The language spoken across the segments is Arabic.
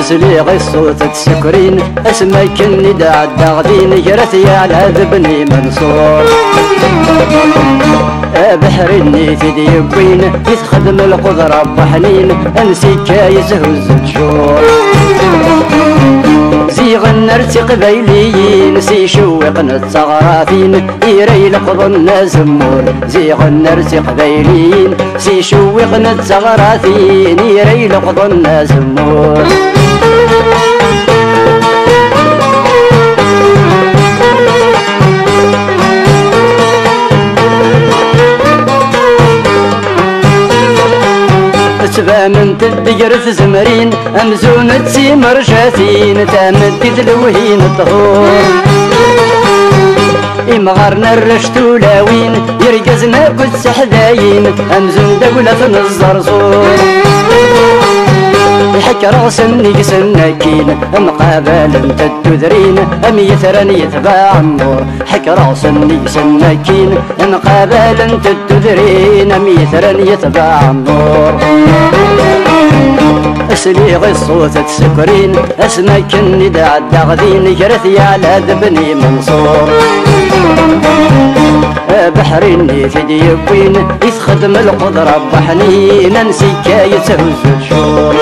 سليغ الصوت تسكرين اسمك النداء الداغدين جرثي على ذبني منصور بحر النيت ديبين يتخدم القدرة بحنين انسيك يزهز الجور زيغ النرس قبيليين سي شوقنا الثغراثين يري لقضنا زمور زيغ النرس قبيليين سي شوقنا الثغراثين يري لقضنا زمور تبامن تدقرث زمرين أمزونة سيمر شاثين تامن تدلوهين الطهور إمغارنا الرشت ولاوين يرقزنا كل سحداين أمزون دولة الزرزور يحك راس النقس النكين مقابل تدذرين أم يثرن يتباع النور حك راس النقس النكين مقابل تدذرين أم يثرن يتباع النور اسليغ الصوت تسكرين اسمك النداء الداغدين جرثي على ذبني منصور بحر النيت ديبين يتخدم القدرة بحنين انسيك يتهز الشور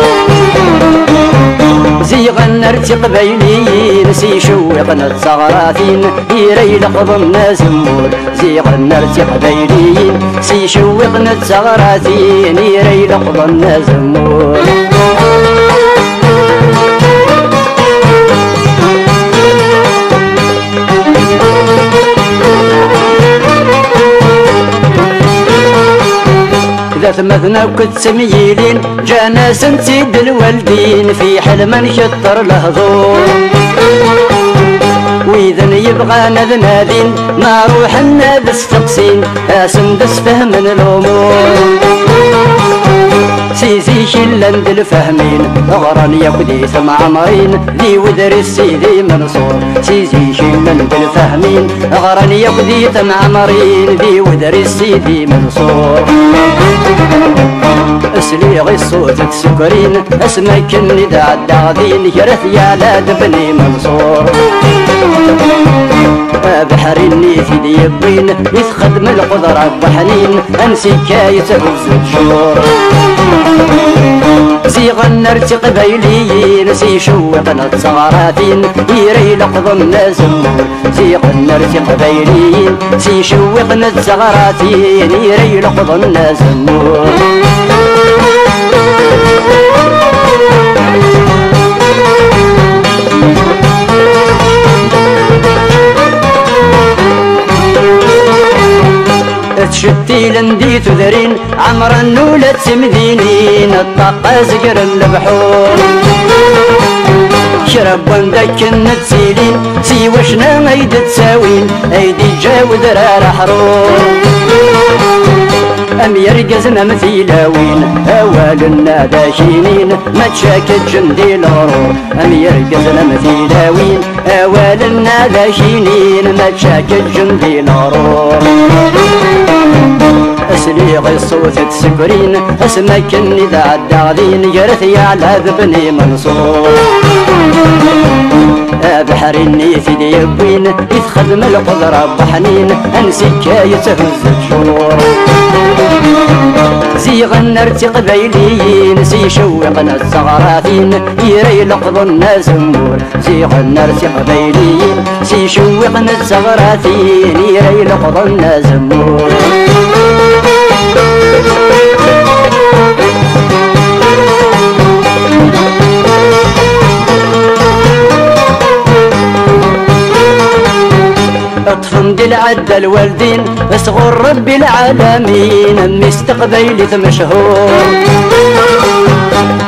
زيغ النرس قبيليين سي شوقنا الثغراثين يري لقضنا زمور زيغ النرس قبيليين سي شوقنا الثغراثين يري لقضنا زمور ذات مثنى وكت سميلين جانا سنسيد الوالدين في حلم نشطر لهضور وإذا يبغى نذنادين ما روح النادس تقسين اسندس فهم الأمور سيزي شلند الفهمين غران يقدي ثم عمرين ذي ودر السيدي منصور سيزي شلند الفهمين غران يقدي ثم عمرين ذي ودر السيدي منصور اسليغ الصوت تسكرين اسمك النداء الداغدين جرثي على ذبني منصور بحر النيت ديبين يتخدم القدرة بحنين انسيك يتهز الشور زيغ النرس قبيليين سي شوقنا الثغراثين يري لقضنا زمور زيغ النرس قبيليين سي شوقنا الثغراثين يري لقضنا زمور تشتي لندي تذرين عمر النولة تمدينين الطاقة زقر البحور شرب وندك نتسيلين سي وشنا ميد تساوين ايدي جاود رار حرور ام يرقزنا مثيلاوين اوال الناداشينين ما تشاكت جندي الغرور ام يرقزنا مثيلاوين اوال الناداشينين ما تشاكت جندي الغرور اسليغ الصوت تسكرين اسمك النداء الداغدين جرثي على ذبني منصور بحر النيت ديبين يتخدم القدرة بحنين انسيك يتهز الشور زيغ النرس قبيليين سي شوقنا الثغراثين يري لقضنا زمور زيغ النرس قبيليين سي شوقنا الثغراثين يري لقضنا زمور اطفن دل عدى الوالدين اصغر رب العالمين مستقبيلي مشهور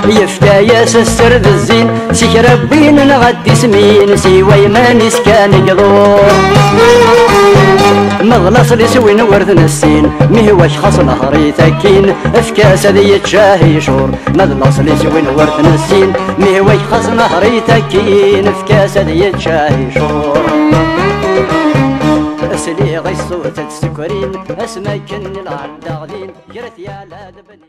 يفكا ياس السرد الزين سيك ربين نغدي سمين سيوي ما نسكان يقضور مغلص لي سوين ورد نسين مهواش خاص نهري تكين افكاس ذي يتشاهي شور مغلص لي سوين ورد نسين مهواش خاص نهري تكين افكاس ذي يتشاهي شور اسلي غي الصوت السكرين اسماكن العداغدين جرت يا لا دبني